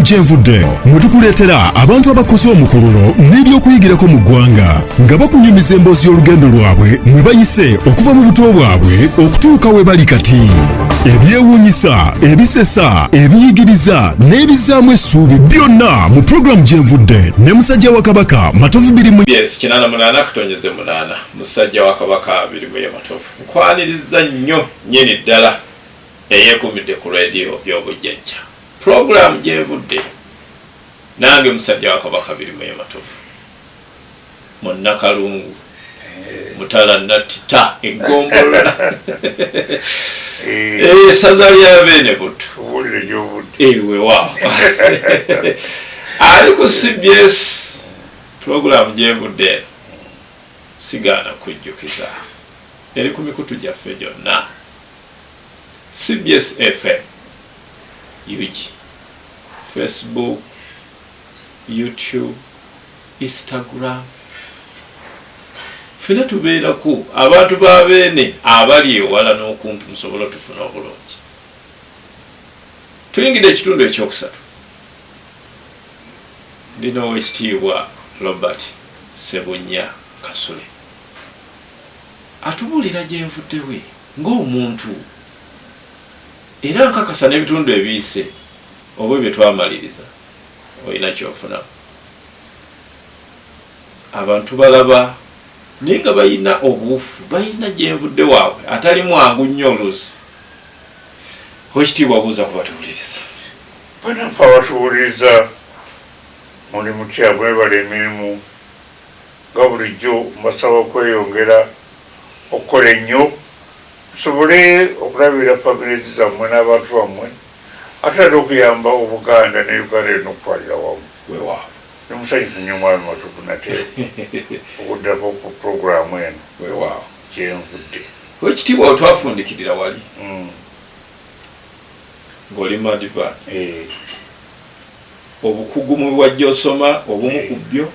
Gyenvudde mwe tukuleetera abantu abakoze omukululo n'ebyokuyigirako mu ggwanga nga bakunyumiza emboozi y'olugendo lwabwe mwe bayise okuva mu buto bwabwe okutuuka we bali kati. Ebyewuunyisa, ebisesa, ebiyigiriza n'ebizzaamu essuubi byonna mu pulogulaamu Gyenvudde ne musajja wa Kabaka matovu 2 yes 88 kutonyeze 8 musajja wa Kabaka 2 matovu nkwaniriza nnyo nnyini ddala eyeekumidde ku radio y'obujjajja pulogulaamu Gyenvudde nange musajja wa Kabaka 2 matovu Munnakalungu Mutala Natita egombolola saza lya bene buto ewe waaw ali ku CBS pulogulaamu Gyenvudde sigana kujjukiza eri ku mikutu gyaffe gyonna CBS FM UG Facebook YouTube Instagram fena tubeerako abantu babeene abali ewala n'okumpi musobola tufuna obulungi tuyingidde ekitundu ekyokusatu ndina Oweekitiibwa Robert Ssebunnya Kasule atubuulira Gyenvudde we ng'omuntu era nkakasa n'ebitundu ebiyise oba bye twamaliriza olina kyofuna abantu balaba naye nga balina obuufu balina Gyenvudde waabwe atali mwangu nnyo oluusi Oweekitiibwa buuza kubatuwuliriza banafa batuwuliriza mulimu kyabwe bali emirimu nga bulijjo mbasaba okweyongera okukola ennyo tusobole okulabirira famirizi zammwe n'abantu bammwe ate okuyamba Obuganda ne Uganda erina okutwalira wamu weewaawo nemusanyufu nnyo mwami matuufu nate okuddako ku pulogulaamu eno weewaawo Gyenvudde Oweekitiibwa otwafundikirira wali ng'oli Madiva obukugu mu bwajja osoma obumu ku byo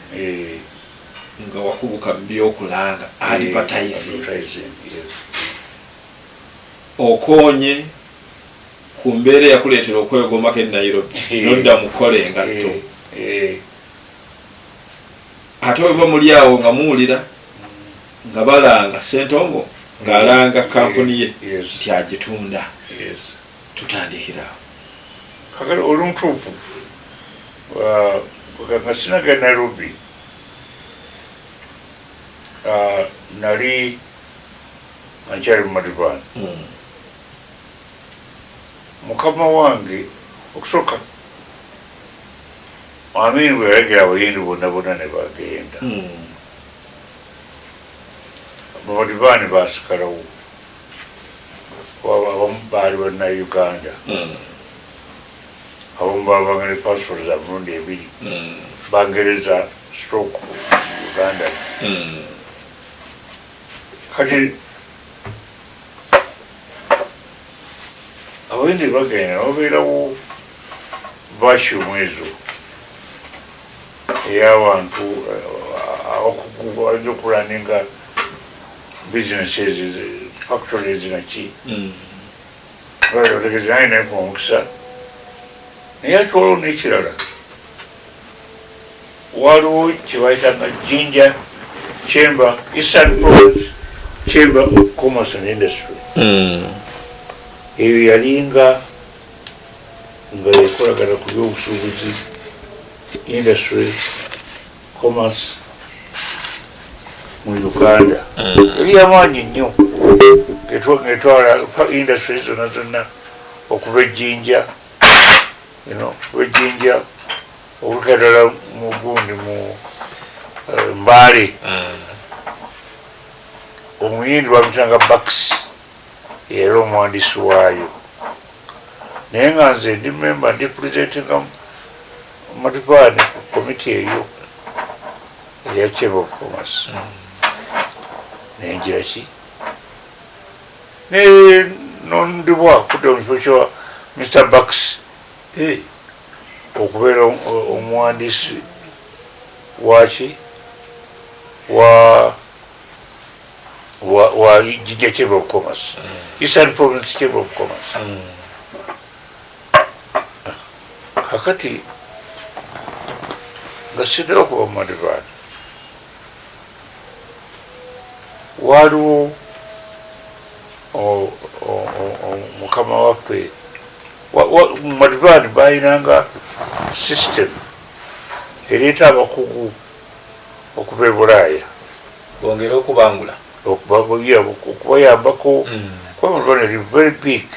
nga wakubuka mu byokulanga advertising okonye ku mbeera yakuleetera okwegomako e Nairobi nodda mukole engatto ate weba muli awo nga muwulira nga balanga Ssentongo ng'alanga kampuni ye nti agitunda tutandikirawo kakati oli mutuufu nga sinaga Nairobi nali ankyali mu Madiba mukama wange okusooka Amini bwe yalagira abayindi bonna bonna ne bagenda Madiba ne baasikalawo abamu baali balina Uganda abamu baabanga ne passport za mirundi 2 Bangereza stroke Uganda kati abayindi bagenda babeerawo vacuum ezo ey'abantu abakugu bayinza okulaninga businesses factories naki otegeza naye naye ku omukisa naye ate waliwo n'ekirala waliwo kyebayitanga Jinja Chamber Eastern Province Chamber of Commerce and Industry eyo yalinga nga yekolagana ku byobusuubuzi industry commerce mu Uganda eri amaanyi nnyo ngetwala industry zonna zonna okuva Jinja okuva Jinja okutuuka ddala mu gundi mu Mbale omuyindi bamutanga Bucks era omuwandiisi waayo naye nga nze ndi memba ndi presentinga Madiba ku komiti eyo eya Chamber of Commerce naye ngira ki naye nondibwa kudda mu kifo kya Mr. Bucks okubeera omuwandiisi waki wa Jinja Chamber of Commerce Eastern Province Chamber of Commerce kakati nga sitera okuba mu madivaani waliwo mukama waffe mu madivaani balinanga system ereeta abakugu okuva e bulaaya bongera okubangula okubayambako kuba madivaani eri very big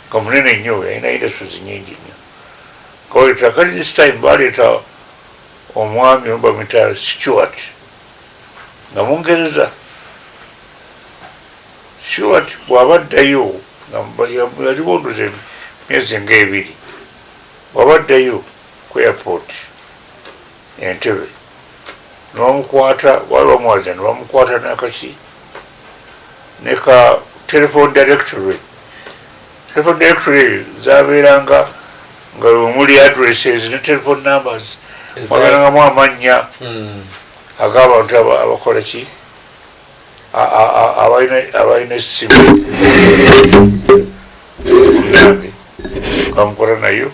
nga munene nnyo yalina industries nyingi nnyo kawaleta kali this time baleeta omwami bamwita Stewart nga mungereza Stewart bw'abaddayo yaliwo nduze myezi ng'ebiri bw'abaddayo ku airport Entebbe nebamukwata wali bamuwaza nebamukwata nakaki ne ka telephone directory zabeeranga nga omuli addresses ne telephone numbers mwabeerangamu amannya ag'abantu abakola ki abalina essimu munange kamukola nayo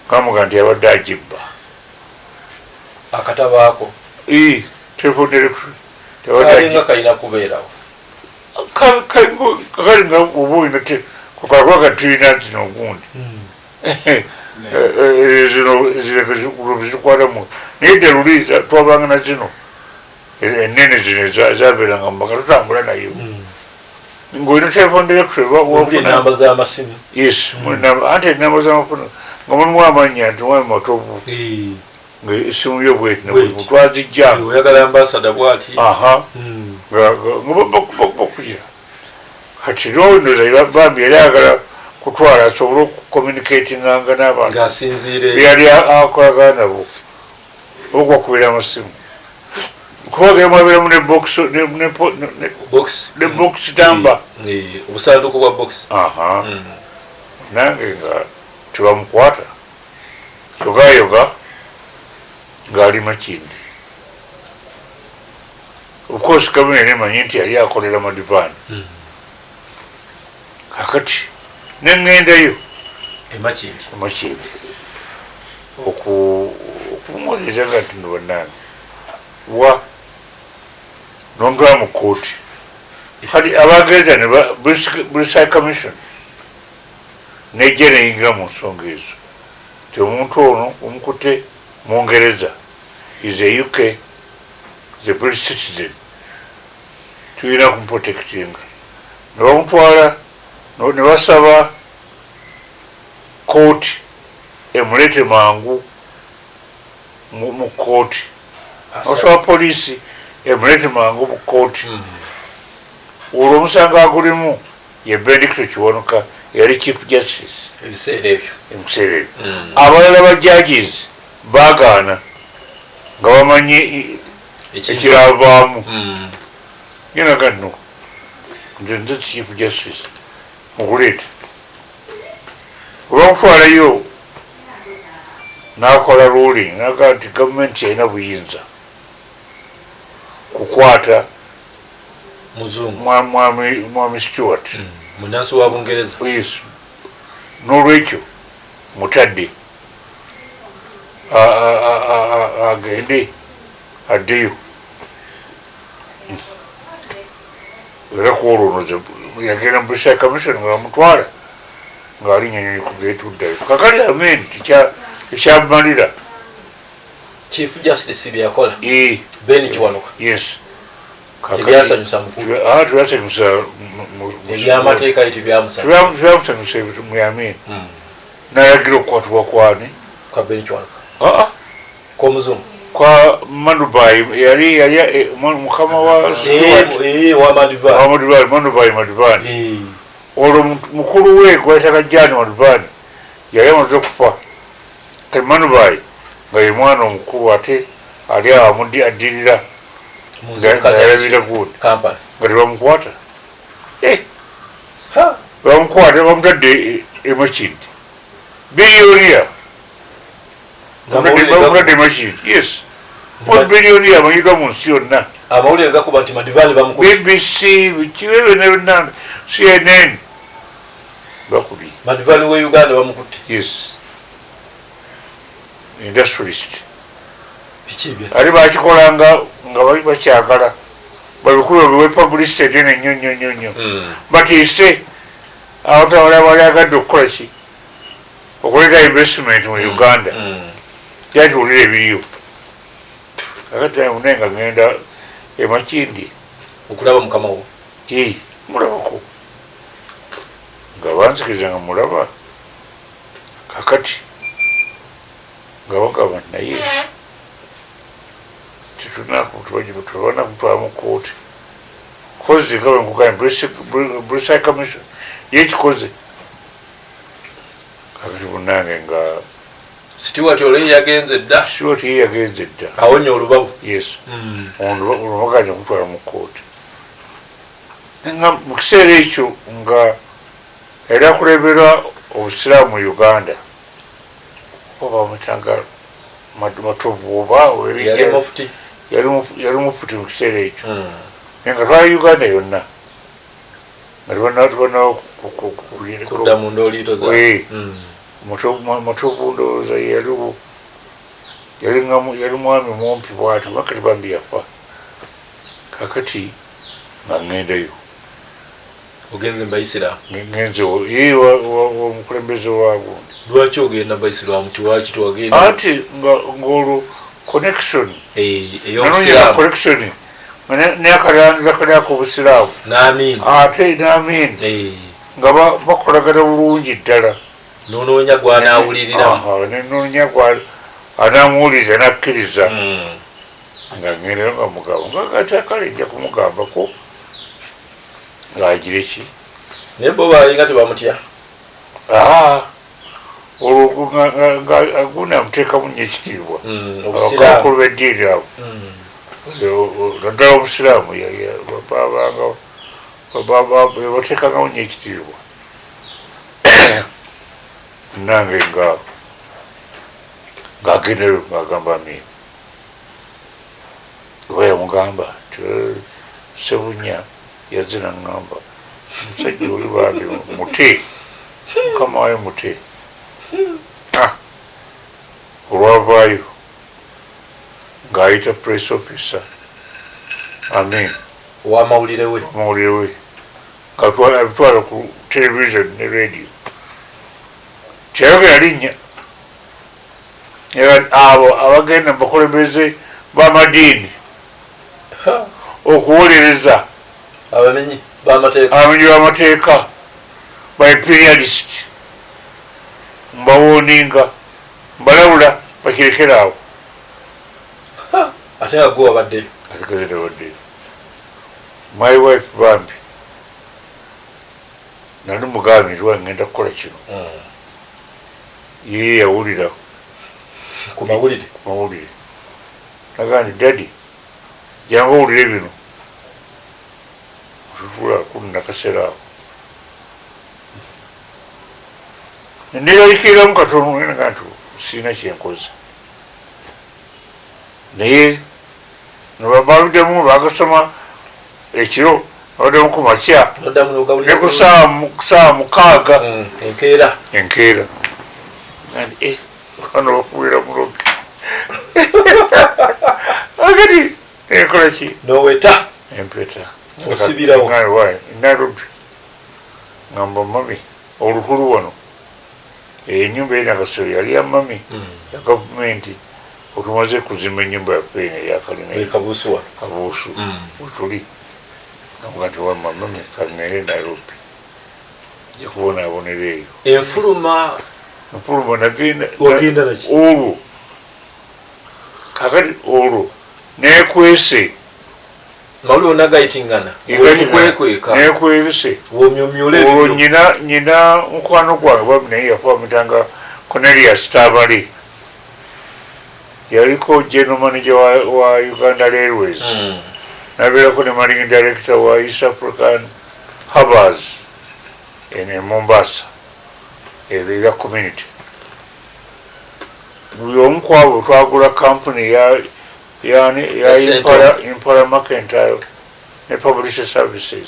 kamuga nti yabadde agibba akatabaako telephone directory kalinga kalina kubeerawo kali nga oba olina kukakuba katulina zino ogundi zino zikwatamu naye dde luli twabanga na zino enene zino zabeeranga mumaka tutambula nayo ng'olina telephone directory namba z'amasimu yes anti enamba z'amafuna nga mulimu amanya nti mwami matovu nga essimu yo bweti twazijjanga oyagala ambasada bwati ngabakugira kati nondoza bambi yali ayagala kutwala asobole okucommunicatinganga n'abantu byali akolagana nabo okwakubira amasimu kubagera mwabeeramu ne box tamba obusanduku bwa box nange nga tebamukwata yogayoga ng'ali makindi ofcourse gavumenti emanyi nti yali akolera madivaani kakati neŋŋendayo emakindi okumuwuliriza nga nti nobannange wa nontwala mu kooti kati abagereza British Commission nejja neyingira mu nsonga ezo ti omuntu ono omukutte mungereza is a UK is a British citizen tulina kumuprotectinga nebamutwala nebasaba kooti emulete mangu mu kooti osaba poliisi emulete mangu mu kooti olwo omusango agulimu ye Benedicto Kiwanuka yali chief justice ebiseera ebyo abalala ba judges baagaana nga bamanyi ekiravaamu genaga nno nze chief justice mukuleeta olwakutwalayo n'akola ruling naga nti gavumenti yalina buyinza kukwata mwami Stewart munansi wa Bungereza n'olwekyo mutadde agende addeyo era kuolwonoza yagenda mu British Commission nga bamutwala ng'ali nyonyonyi kugeetuddayo kakali amen tekyamalira chief justice byakola Ben Kiwanuka yes tebyasanyusa mukulu tebyasanyusa ebyamateeka tebyamusanyusa muyamin nayagira okukwatibwa kwani kwa Ben Kiwanuka komuzungu kwa Manubai yali mukama wa Manubai Madivani olwo mukulu we gwayitaga Jani Madivani yali amaze okufa kati Manubai nga ye mwana omukulu ate ali amundi addirira yalabira gundi nga tebamukwata bamukwata bamutadde emakindi biliyoniya bamutadde emakindi yes biliyoniya amanyiddwa mu nsi yonna amawulire gakuba nti Madivani bamukuba BBC kiwewe nebinana CNN bakubi Madivani we Uganda bamukutte yes industrialist ali bakikolanga nga bali bakyagala babikulu biwe publicity ene nnyo batiise awatawala bali agadde okukola ki okuleeta investment mu Uganda yatuwulira ebiriyo akati munenga ngenda emakindi okulaba mukama wo mulabako nga bansikiriza nga mulaba kakati nga bagamba naye tetulina kutwala mu kooti kozi nga bwenkugaa British Commission yekikoze kakati bunange nga Stewart ole yagenze dda awonye olubabu yes olubaganya okutwala mu kooti nga mu kiseera ekyo nga yali akuleberwa obusiraamu mu Uganda oba bamutanga matovu oba yali mufuti mu kiseera ekyo naye nga twala Uganda yonna nga kudda mu ndooliito za matovu ndowooza yali mwami mumpi bwati wakati bambi yafa kakati nga ngendayo ogenze mbayisiraamu ngenze omukulembeze wagundi lwaki ogenda mbayisiraamu tiwaki tiwagenda ati ng'olwo connection ey'obusiraamu connection nekalanira kalyako obusiraamu ate n'amin nga bakolagana bulungi ddala nonoonya gwanawuliriramu nenoonya anamuwuliriza nakkiriza nga ngenda nga mugamba ngakati akale nja kumugambako ng'agire ki naye bo balinga tebamutya olwo gundi amuteekamu nnyo ekitiibwa abakulu b'eddiini abo naddala obusiraamu bateekangamu nnyo ekitiibwa nange ng'agendayo ng'agamba amini oba yamugamba Ssebunnya yazze naŋŋamba omusajja oli bambi mute mukama wayo mute olwavaayo ng'ayita press officer amin owamawulire we ng'abitwala ku television ne radio kyayogera linnya abo abagenda mubakulembeze b'amadiini okuwolereza abamenyi b'amateeka ba imperialist mbawoninga mbalawula bakirekera awo ate nga gwe wabaddeyo waddeyo my wife bambi nali mugambi lwa ngenda kukola kino ye yawulira ku mawulire nagandi dadi jangu owulire bino otutula kumi nakaseera awo nerayikiriramu katono naga nti sirina kyenkoze naye baluddemu bagasoma ekiro baluddemu ku makya ne ku saawa mukaaga enkeera andi kano bakubeera muloge agati enkola ki noweta empeta osibirawo Nairobi ngamba mami olukulu wano enyumba enakasolo yali ya mami ya gavumenti otumaze kuzimba enyumba yaffe eno eyakalina kabuusu wetuli namuga nti wama mami kaŋŋere Nairobi nja kubonaabonera eyo enfuluma nagenda olwo kakati olwo nekwese mawuli onagayitingana nekwese womyomyole olwo nyina mukwano gwange babi naye yafa bamutanga Cornelius Tabali yaliko general manager wa Uganda Railways nabeerako ne managing director wa East African Harbours in Mombasa ebya community buli omu kwabo twagula company ya Impala Mercantile ne Publicity Services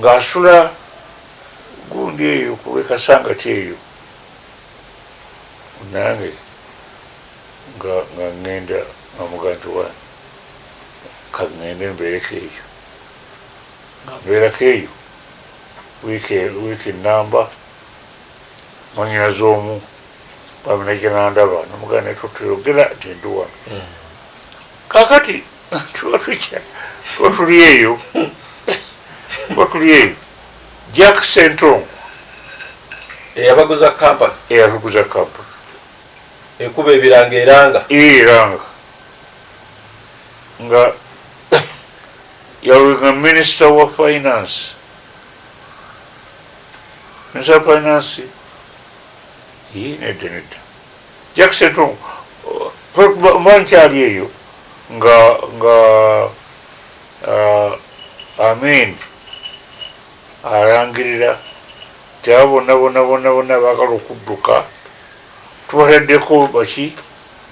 ng'asula gundi eyo kuwekasangati eyo nange nga ngenda amuganti wa kangende mbereko eyo nga mberako eyo wiiki namba manyina z'omu baminajenandaba namugane tutuyogera tinduwa kakati tuba tuli eyo Jack Centron eyabaguza kampani ekuba ebiranga eranga nga yali nga minister wa finance nedda Jack Centron mankyali eyo nga amen arangirira ti abo bonna baagala okudduka tubataddeko baki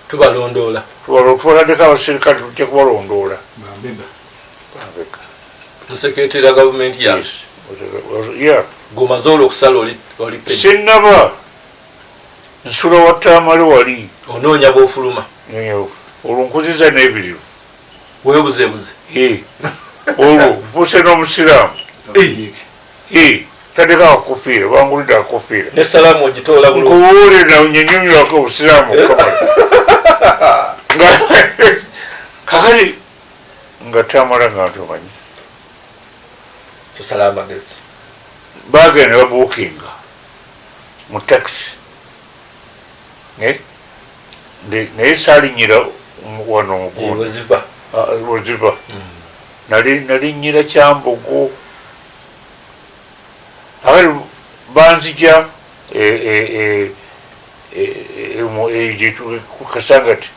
tubataddeko abaserikale tujja kubalondoola musekretera gavumenti gomaze olwokusala oli sinnaba nsula watamale wali onoonya bwofuluma olwo nkuziza n'ebiriru webuzebuze olwo mpuse n'omusiraamu tandika akakofiira bangulidde akakofiira nesalamu ogitoola nkubuulira nyonyonywako obusiraamu kakati nga tamala nga ntomanyi tusala amagezi bagenda babuukinga mu taxi naye saalinyira wano mugundi weziva nalinyira Kyambogo akati banzija kukasangati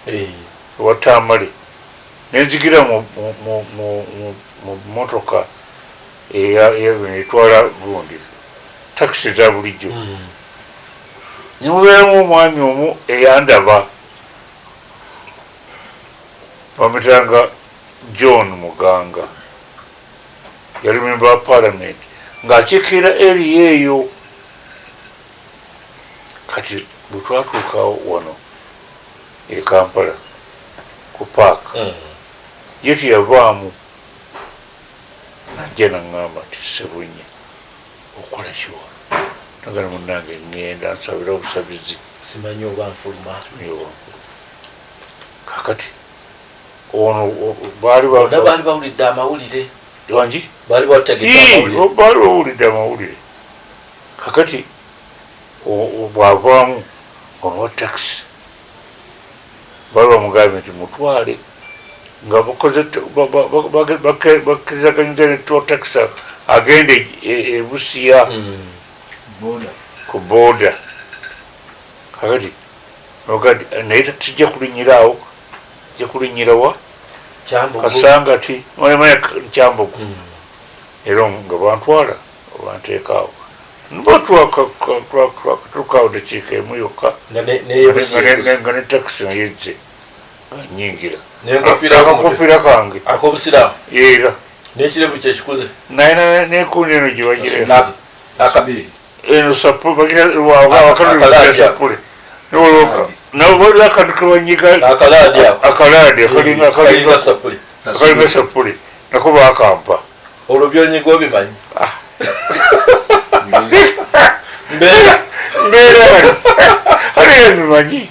watamale nenzigira mu motoka etwala gundi takisi za bulijjo nemubeeramu omwami omu eyandaba bamitanga John Muganga yali member wa parliament ng'akiikirira eri eyo kati bwe twatuuka wano e Kampala ku paaka ye teyavaamu najja naŋŋamba nti Ssebunnya okola kiwa nagala munnange ŋŋenda nsabira obusabizi simanyi oba nfuluma kakati ono baali bawulidde amawulire wangi baali bawulidde amawulire kakati bwavaamu ono wa taxi baali bamugambye nti mutwale nga bakkirizaganyiriza ne taxi agende ebusiya ku booda kakati naye tijja kulinyira awo tijja kulinyira wa kasangati manya Kyambogo era nga bantwala banteekaawo nbatwakatuukaawo dakiika emu yokka nga ne taxi nayezze nga nyingira akakofiira kange akobusiraamu era n'ekirevu kyekikuze naye nekundi eno gye bagirena eno sapule nabo akantu kebanyiga akalaadi akalinga sapule nako bakampa olwo byonyiga obimanyi mbeera aliyo bimanyi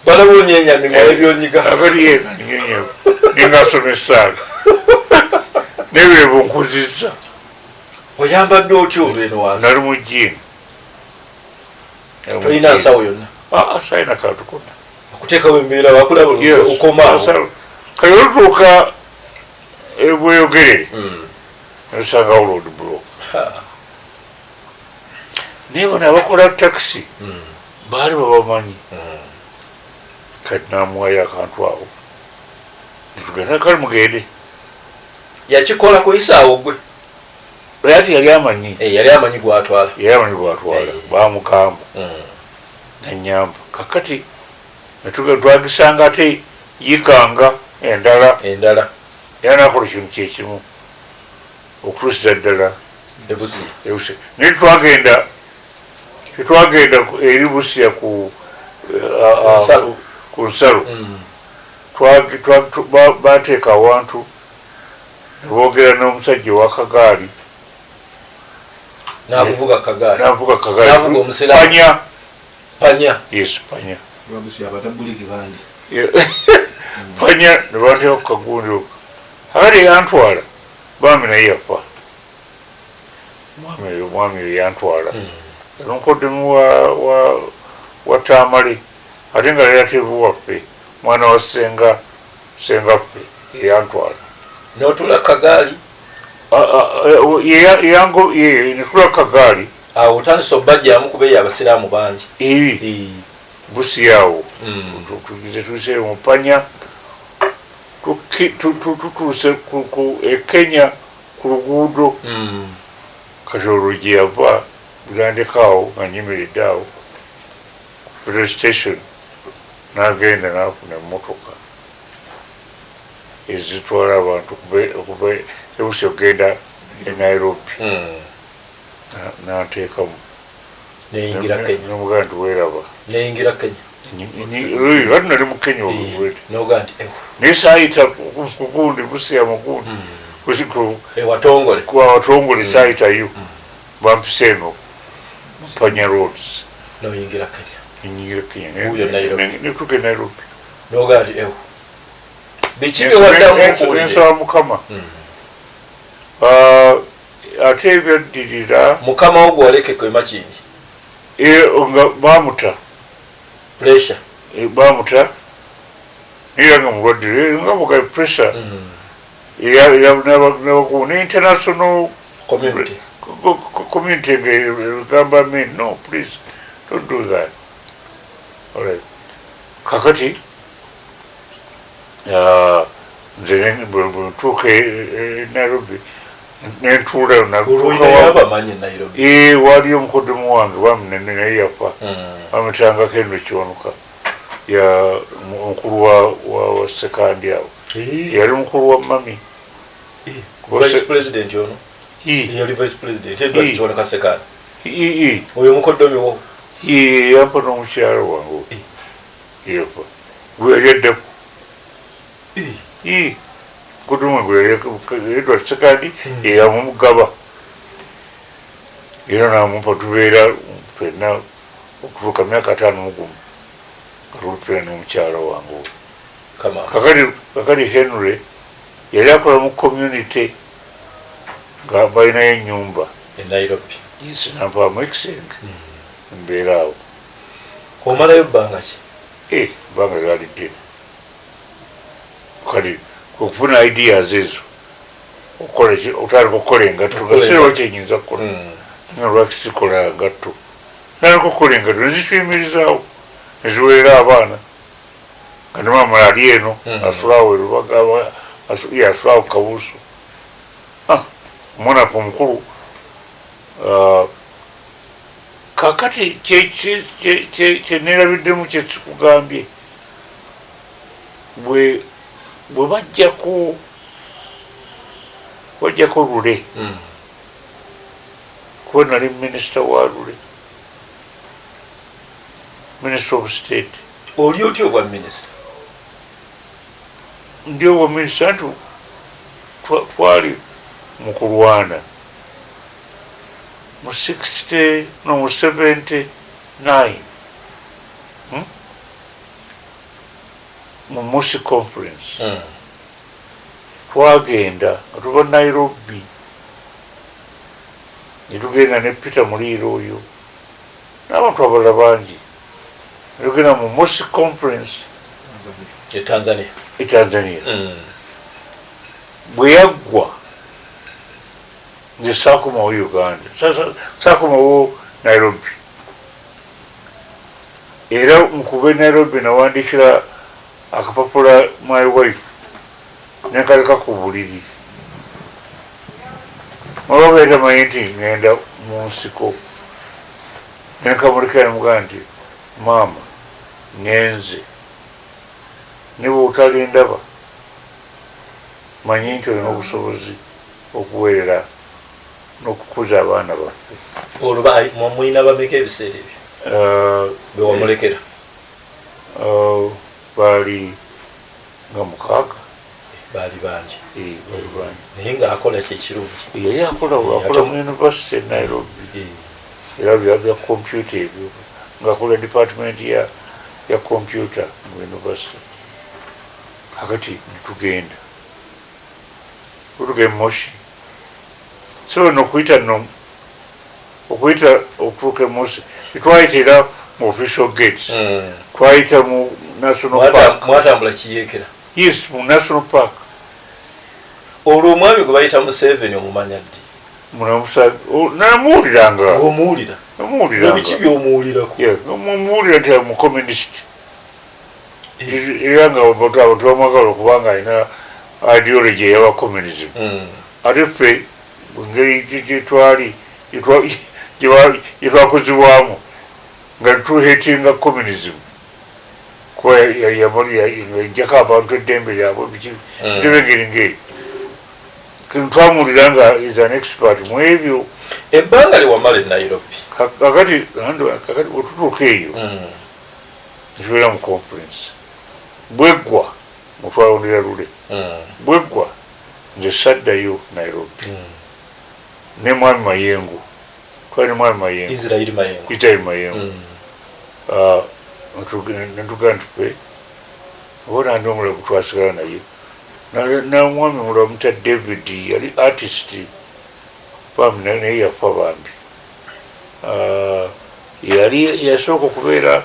balabunya enyami mwaye byonyiga akaliyenyonyo ningasoma essaaga nebyo bunkuzizza oyambadde otyo olweno wansi nali mu jiini tolina nsawo yonna sayina kantu konna okuteekawo embeera wakulaba okomaawo kale olutuuka ebweyogerere nosangawo load block naye bano abakola taxi baali babamanyi kati namuwayo akantu awo netugenda kale mugende yakikola kuyisaawo gwe ati yali amanyi gwatwala bamukamba nanyamba kakati twagisanga ate yikanga endala era nakola kintu kyekimu okutuusiza ddala naye tetwagenda eri Busia ku ku nsalo bateeka awantu boogera n'omusajja owakagaali n'avuga kagaali panya yes panya panya ne bateeka ku kagundi okwo akati yantwala mwami naye yafa omwami oyo yantwala nonkoddemu wa Tamale ate nga relative waffe mwana wa sengaffe yantwala n'otula kagaali netula kagaali awo otandisa obbajjamu kubeeyo abasiraamu bangi busi awo tutuuse mupanya tutuuse e Kenya ku luguudo kati olwo gye yava bugandekaawo nga nyimiridde awo petrol station n'agenda n'afuna emmotoka ezitwala abantu okuva ebusi ogenda e Nairobi n'anteekamu neyingira Kenya nomugaa nti weeraba neyingira Kenya ati nali mu Kenya olwete noga nti naye saayita kugundi busiya mugundi ewatongole saayitayo bampisa eno Panya roads noyingira Kenya nyingira Kenya netuke Nairobi noga nti biki byewaddamu ensaba Mukama ate ebyaddirira Mukama wo gwoleke kwema kingi nga bamuta pressure bamuta era nga mulwadde nga muga pressure ne international community gamba me no please don't do that all right kakati nze bwetuuka Nairobi nentuulayo waliyo omukoddomu wange bamunene naye yafa bamutangako eno ekyonuka omukulu wa sekandi awo yali mukulu wa mami vice president ono yali vice president edwa kiboneka sekandi oyo mukoddomi wo yampa n'omukyalo wange yafa gwe yali addaku mukoddomi gwe edwa sekandi yeyamumugaba era namupa tubeera fenna okutuuka myaka 5 katulutera n'omukyala wange kakati Henry yali akola mu community nga balinayo ennyumba e Nairobi nampaamu exchange mbeera awo omalayo bbanga ki bbanga lyalidde kati okufuna ideas ezo otandika okukola engatto nga sirwa kyenyinza kukola nga lwaki sikola ngatto tandika okukola engatto nezituyimirizaawo neziweera abaana nga nemamala ali eno asulawo erubaga asulawo kabuuso omwanafe omukulu kakati kyeneerabiddemu kyekikugambye bwe bajjako Lule kuba nali minisita wa Lule minister of state oli otyo obwa minisita ndi obwa minisita nti twali mu kulwana mu 79 mu Mosi conference twagenda nga tuva Nairobi netugenda ne Peter Muliiro oyo n'abantu abalala bangi netugenda mu Mosi conference e Tanzania bwe yaggwa nze saakomawo Uganda saakomawo Nairobi era mukuba Nairobi nawandikira akapapula my wife nenkaleka ku buliri olwabeera manyi nti ngenda mu nsiko nenkamulikira nemugaa nti maama ngenze ne bw'otali ndaba manyi nti olina obusobozi okuweerera n'okukuza abaana baffe olwo mwina bameka ebiseera ebyo bewamulekera baali nga mukaaga baali bangi baali bangi naye ng'akola kyekirungi yali akola mu university e Nairobi era bya computer ebyo ng'akola department ya computer mu university kakati netugenda Moshi so nokuyita okutuuka Moshi tetwayitira mu official gates twayita mu national park mwatambula kiyeekera yes mu national park olwo omwami gwe bayita Museveni omumanya ddi namuwuliranga biki byomuwulirako muwulira nti mu communist era nga abantu bamwagala okubanga alina ideology eyaba communism ate ffe engeri gyetwali gyetwakozibwamu nga tuhetinga communism kuba yajjako abantu eddembe lyabwe engeri ngeri twamuwulira nga is an expert mu ebyo ebbanga liwamala e Nairobi kakati wetutuuka eyo tubeera mu conference bweggwa mutwalondera lule bweggwa nze saddayo Nairobi ne mwami Mayengo twali ne mwami Mayengo Israel Mayengo netugenda tupe obona ndi omulabu twasigala naye namwami mulamu muta David yali artist pam naye yafa bambi yali yasooka okubeera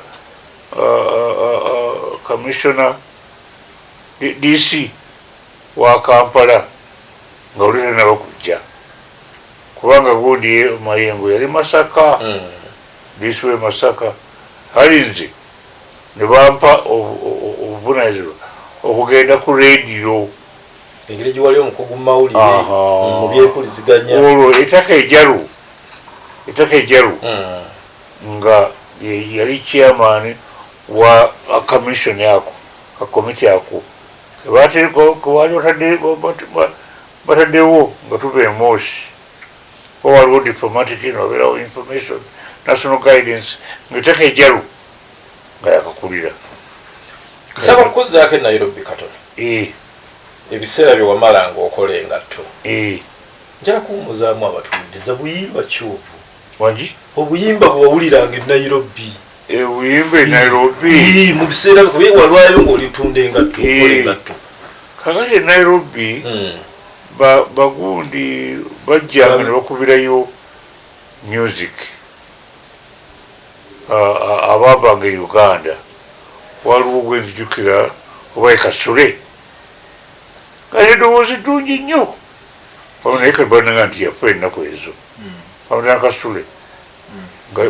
commissioner DC wa Kampala nga olina nabakujja kubanga gundi Mayengo yali Masaka DC we Masaka halinze ne bampa obuvunanyizibwa okugenda ku radio engeri giwali omukugu mu mawulire mu byempuliziganya olwo ettaka ejalu nga yali chairman wa commission yako a committee yako bataddewo nga tuva e Moshi waliwo diplomatic nobeerawo information national guidance nga ettaka ejalu nga yakakulira saba kukozaako e Nairobi katono ebiseera byewamala ng'okola engatto njala kuwumuzaamu abatuwuliriza buyimba kyuvu wangi obuyimba bwe wawuliranga e Nairobi obuyimba e Nairobi mu biseera walwayo ng'olitunda engatto okola engatto kakati e Nairobi bagundi bajjanga ne bakubirayo music ababanga e Uganda waliwo gwenzijukira oba e Kasule kale eddoboozi ddungi nnyo naye kati bananga nti yafa ennaku ezo amutana Kasule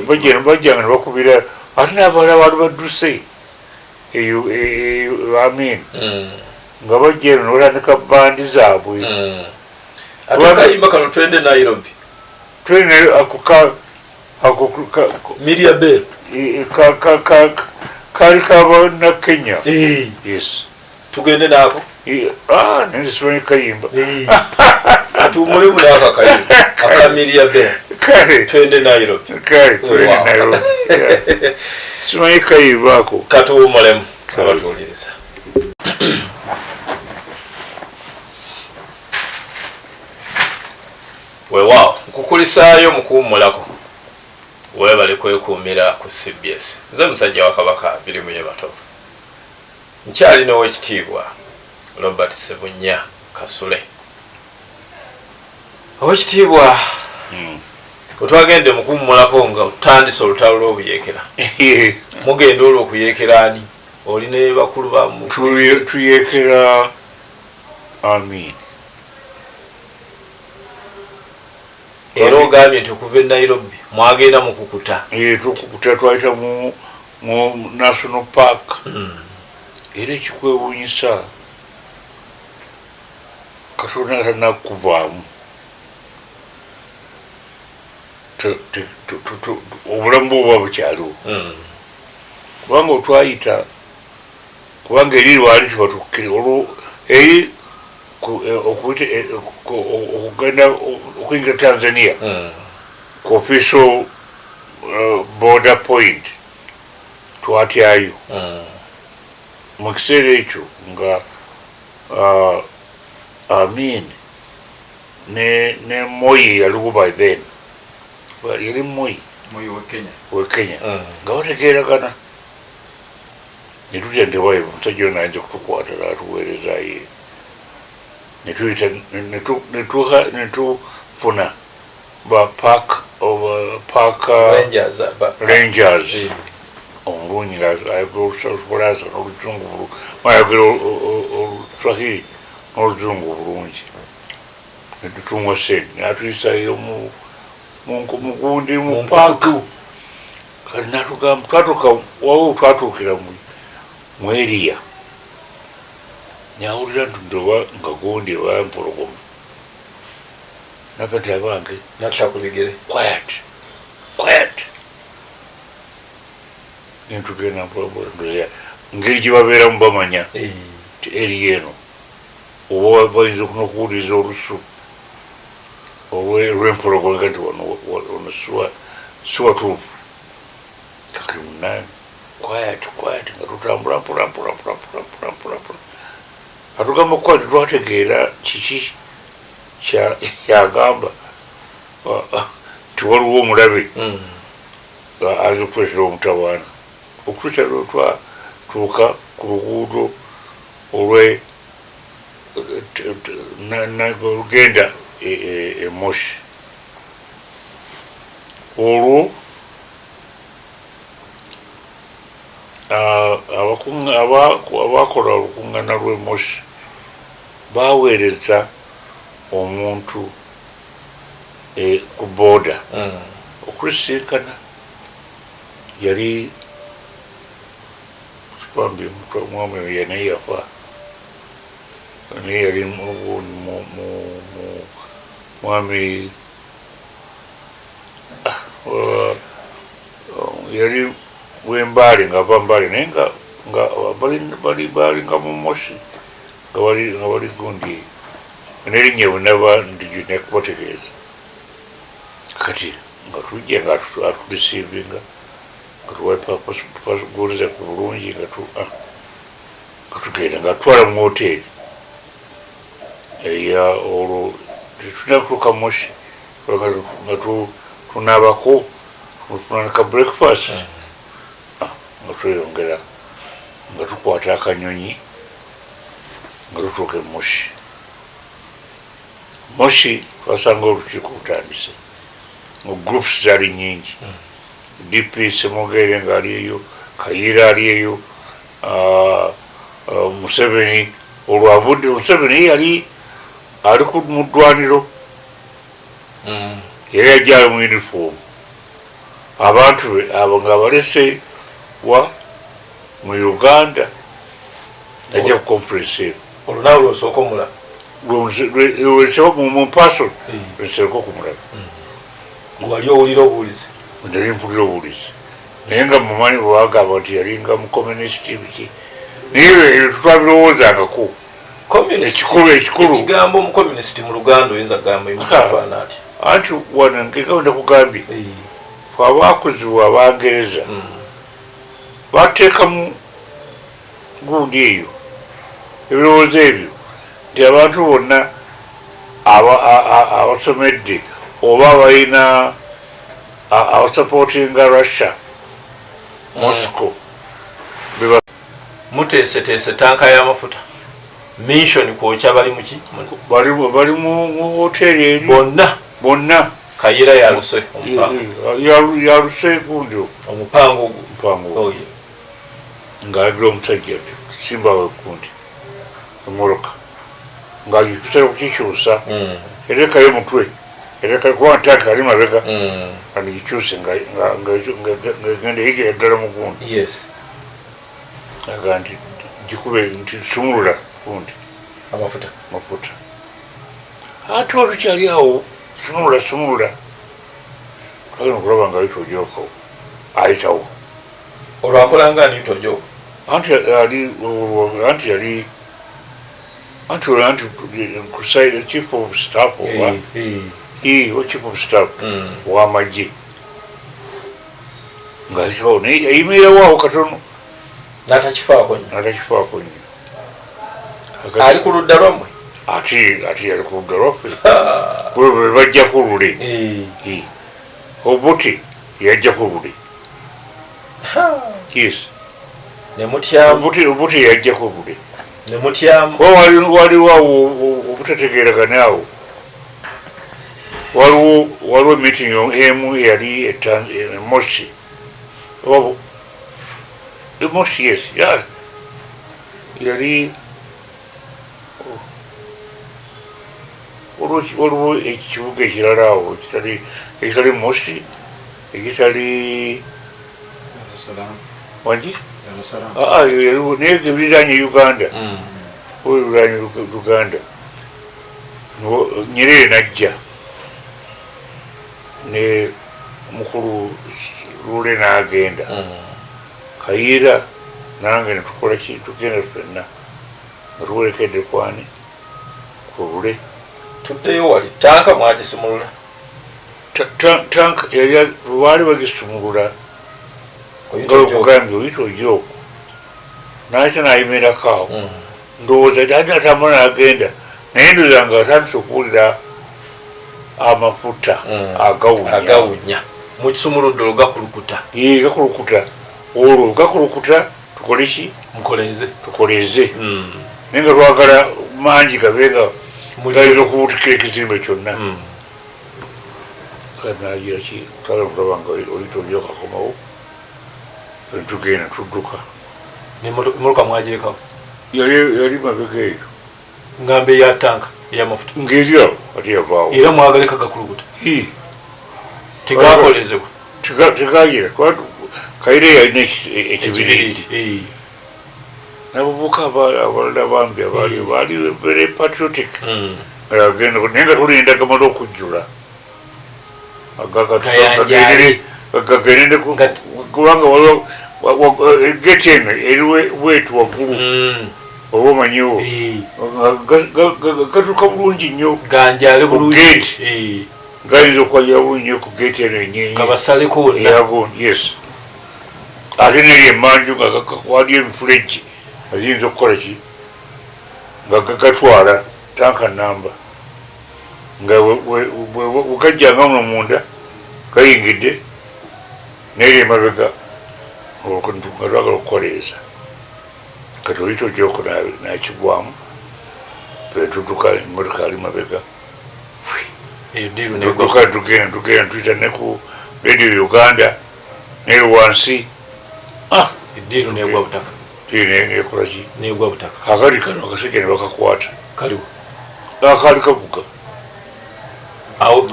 bajjanga ne bakubira ate n'abalala baali badduse amin nga bajja eno nolatandika bandi zaabwe ate akayimba kano twende Nairobi Miria Bell kali kaba Kenya yes tugende naako nesimanyi kayimba atuumule muli ako akayimba aka Miria Bell twende Nairobi simanyi kayimba ako katuwumulemu abatuwuliriza weewaawo nkukulisaayo mukuwumulako weebale kwekuumira ku CBS nze musajja wa Kabaka birimu ye batofu nkyalina owekitiibwa Robert Ssebunnya Kasule owekitiibwa wetwagende mukuwumulako nga otandise olutalo lw'obuyeekera mugenda olw'okuyeekera ani oli ne bakulu bamu tuyeekera amin era ogambye nti okuva e Nairobi mwagenda mukukuta tukukuta twayita mu national park era ekikwewuunyisa Katonda tanakuvaamu obulamu bwe buba bukyaliwo kubanga otwayita kubanga eri lwali tibatukkire olwo eri okugenda okuyingira Tanzania ku official border point twatyayo mu kiseera ekyo nga Amin ne Moi yaliwo by then yali Moi we Kenya nga bategeeragana ne tutya nti wayi omusajja ono ayinza kutukwata n'atuweerezayo ne tufuna ba park rangers omulungi ayagala olufulaasa n'oluzungu ayagala oluswahili n'oluzungu bulungi ne tutumwa sente n'atuyisayo mugundi mu paaka kati natugamba twatuuka wawo twatuukira mu eriya nyawulira ntudoba nga gundi ebampologoma nakati abange quiet nentugenda mpolampola ngeri gye babeeramu bamanya ti eriya eno oba bayinza nokuwuliriza olusu olw'empologoma nti ono siwatuufu kakati munani quiet nga tutambula mpolampola atugamba okukola tetwategeera kiki kyagamba nti waliwo omulabe aza okuleetera omutawaana okutuusa lwe twatuuka ku luguudo olugenda Moshi olwo abakola olukuŋŋaana lw'e Moshi baweereza omuntu ku booda okusisinkana yali kipambi mwami oyo naye yafa naye yali mwami yali w'embaale ng'ava mbaale naye nga bali nga mu Moshi nga bali gundi n'erinnya bwenaba ndigine kubategeeza kati nga tujja nga atudisiivinga nga tuwaguliza ku bulungi nga tugenda nga tutwala mu hoteri eya olwo tetunakutuuka Moshi nga tunaabako tufuna ka breakfast nga tweyongera nga tukwata akanyonyi nga tutuuka e Moshi twasanga olukiiko lutandise groups zaali nyingi DP Semogere nga ali eyo Kayira ali eyo Museveni olwavudde Museveni yali ali mu ddwaniro yali ajjali mu uniform abantu be abo nga balese mu Uganda ajja ku conference olunaku lwosooka omulaba mu mpaso lwesereka okumulaba wali owulira obuwulizi nali mpulira obuwulizi naye nga mumanyi bwebagamba nti yalinga mu communist biki naye ebyo tutwabirowoozangako ekikulu ekigambo omucommunist mu Luganda oyinza kugamba emufaana ati anti wano ngekao ndakugambye fe abaakuzibwa Abangereza bateekamu gundi eyo ebirowoozo ebyo nti abantu bonna abasomedde oba balina abasupportinga Russia Moscow muteeseteese tanka y'amafuta mission kwokya bali muki bali mu hoteri eri bonna Kayira yaluse yaluse gundi omupango ng'alagira omusajja simba wekundi emoroka ng'agitutera kukikyusa erekayo mutwe ereka kuba ntanka ali mabega andigikyuse ngagenda yigira ddala mugundi aga nti gikube nti sumulula gundi amafuta ate olukyali awo sumulula twagenda okulaba nga litojokawo ayitawo olwakolanga anitojoka anti yali kuside chief of staff chief of staff w'amagye ng'ayitawo naye yayimirirawo awo katono n'atakifaako nnyo ali ku ludda lwammwe ate yali ku ludda lwaffe bwe bajjako lule Obote yajjako lule yes nemutyamu Obote yajjako lule nemutyamu waliwo awo obutategeeragana awo waliwo meeting emu yali emosi emosi yes yali waliwo ekibuga ekirala awo ekitali mosi ekitali wangi naye ebiriraanye Uganda ebiriraanye Uganda Nyerere najja ne mukulu lule n'agenda Kayiira nange netukola ki tugenda ffenna nga tuwerekedde kwani ku lule tuddeyo wali tanka mwagisumulula tanka yali baali bagisumulula nga okugambye oyita ojja okwo naakyo nayimirako awo ndowooza atambula n'agenda naye ndoza nga atandise okuwulira amafuta agawunya mukisumuludde olwo gakulukuta gakulukuta olwo gakulukuta tukole ki tukoleze naye nga twagala mangi gabenga gayinza okubutikira ekizimbe kyonna nagira ki tulabanga oyita oli okakomawo tugenda tudduka muluka mwagirekawo yali mabega eyo ngambe ya tanka ey'amafuta ngeri awo ate yavaawo era mwagaleka gakulukuta tegakolezebwa tegagira Kayiira yalina ekibiriiti nabavubuka abalala bambi baali very patriotic agenda naye nga tulinda gamala okujjula gagende kubanga waliwo geti eno eri bwetu waggulu oba omanyiwo gatuuka bulungi nnyo ganjale bulungi gayinza okwajira bulungi nnyo ku geti eno enyenyeyago yes ate neri emanju nga waliyo emifulejje nga ziyinza okukola ki nga gatwala tanka namba nga wegajjanga muno munda gayingidde neri emabega nga twagala okukoleeza kati oyita ojjako nakigwamu tudduka emotoka ali mabega tugenda tuyita ne ku radio Uganda neri wansi eddiiro negwa butaka nekola ki negwa butaka kakati kano akaseke ne bakakwata kaliwo akaali kavuga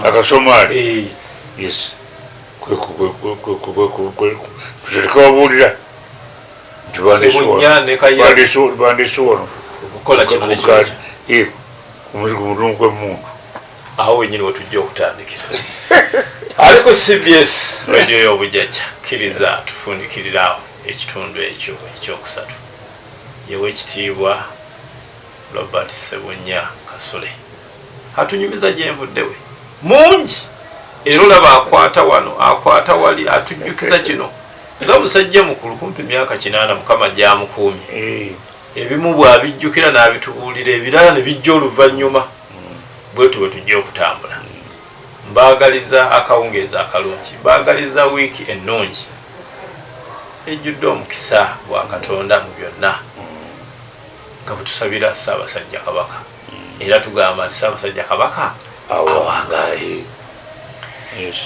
akasomaali yes tutekababuulira nti bandese wano ku mudumu gw'emmundu awo wenyini wetujja okutandikira aliko CBS radio y'obujjajja kkiriza tufundikirirawo ekitundu ekyo ekyokusatu yewe ekitiibwa Robert Ssebunnya Kasule atunyumiza gyenvuddewe mungi era olaba akwata wano akwata wali atujjukiza kino nga musajja mukulu kumpi myaka 80 mukama gyamukuumye ebimu bw'abijjukira n'abitubuulira ebirala ne bijja oluvannyuma bwetu bwe tujja okutambula mbaagaliza akawungeeza akalungi mbaagaliza wiiki ennungi ejjudde omukisa gwa Katonda mu byonna nga bwe tusabira Ssaabasajja Kabaka era tugamba nti Ssaabasajja Kabaka awangaale. Yes.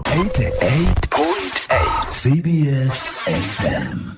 88.8 CBS FM.